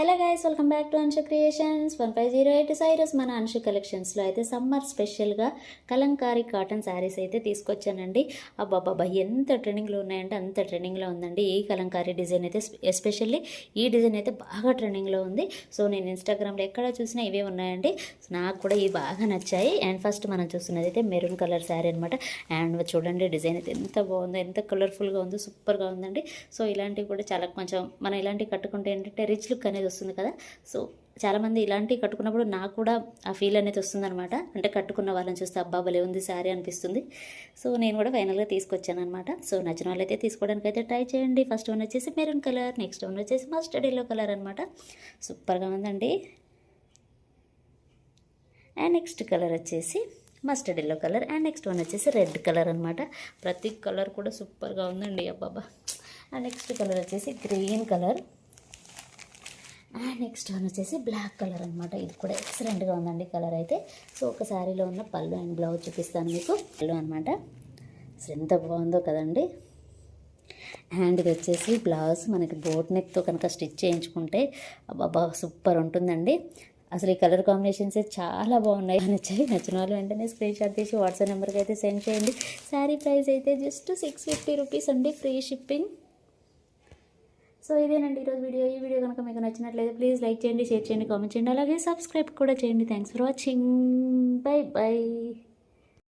Hello guys, welcome back to Anshu creations 1508 Cyrus. మన అన్షు కలెక్షన్స్లో అయితే సమ్మర్ స్పెషల్గా కలంకారీ కాటన్ శారీస్ అయితే తీసుకొచ్చానండి. అబ్బాబ్బా ఎంత ట్రెండింగ్లో ఉన్నాయంటే అంత ట్రెండింగ్లో ఉందండి. ఈ కలంకారీ డిజైన్ అయితే ఎస్పెషల్లీ ఈ డిజైన్ అయితే బాగా ట్రెండింగ్లో ఉంది. సో నేను ఇన్స్టాగ్రామ్లో ఎక్కడ చూసినా ఇవే ఉన్నాయండి. నాకు కూడా ఇవి బాగా నచ్చాయి. అండ్ ఫస్ట్ మనం చూస్తున్నది అయితే మెరూన్ కలర్ శారీ అనమాట. అండ్ చూడండి డిజైన్ అయితే ఎంత బాగుందో, ఎంత కలర్ఫుల్గా ఉందో, సూపర్గా ఉందండి. సో ఇలాంటివి కూడా చాలా కొంచెం మనం ఇలాంటివి కట్టుకుంటే ఏంటంటే రిచ్ లుక్ అనేది వస్తుంది కదా. సో చాలామంది ఇలాంటివి కట్టుకున్నప్పుడు నాకు కూడా ఆ ఫీల్ అనేది వస్తుందన్నమాట. అంటే కట్టుకున్న వాళ్ళని చూస్తే అబ్బా భలే ఉంది శారీ అనిపిస్తుంది. సో నేను కూడా ఫైనల్గా తీసుకొచ్చాను అనమాట. సో నచ్చిన వాళ్ళైతే తీసుకోవడానికి అయితే ట్రై చేయండి. ఫస్ట్ వన్ వచ్చేసి మెరూన్ కలర్, నెక్స్ట్ వన్ వచ్చేసి మస్టర్డ్ ఎల్లో కలర్ అనమాట. సూపర్గా ఉందండి. అండ్ నెక్స్ట్ కలర్ వచ్చేసి mustard yellow colour. And next one వచ్చేసి రెడ్ కలర్ అనమాట. ప్రతి కలర్ కూడా సూపర్గా ఉందండి అబ్బాబా. అండ్ నెక్స్ట్ కలర్ వచ్చేసి green colour. And next one వచ్చేసి బ్లాక్ కలర్ అనమాట. ఇది కూడా ఎక్సలెంట్గా ఉందండి కలర్ అయితే. సో ఒక శారీలో ఉన్న పళ్ళు అండ్ బ్లౌజ్ చూపిస్తాను మీకు. పళ్ళు అనమాట. అసలు ఎంత బాగుందో కదండి. అండ్ ఇది వచ్చేసి బ్లౌజ్ మనకి బోట్ నెక్తో కనుక స్టిచ్ చేయించుకుంటే అబ్బాబా సూపర్ ఉంటుందండి. అసలు ఈ కలర్ కాంబినేషన్స్ చాలా బాగున్నాయి. నచ్చిన వాళ్ళు వెంటనే స్క్రీన్ షాట్ తీసి వాట్సాప్ నెంబర్కి అయితే సెండ్ చేయండి. శారీ ప్రైస్ అయితే జస్ట్ 650 రూపీస్ అండి, ఫ్రీ షిప్పింగ్. సో ఇదేనండి ఈరోజు వీడియో. ఈ వీడియో కనుక మీకు నచ్చినట్లయితే ప్లీజ్ లైక్ చేయండి, షేర్ చేయండి, కామెంట్ చేయండి, అలాగే సబ్స్క్రైబ్ కూడా చేయండి. Thanks for watching. By by.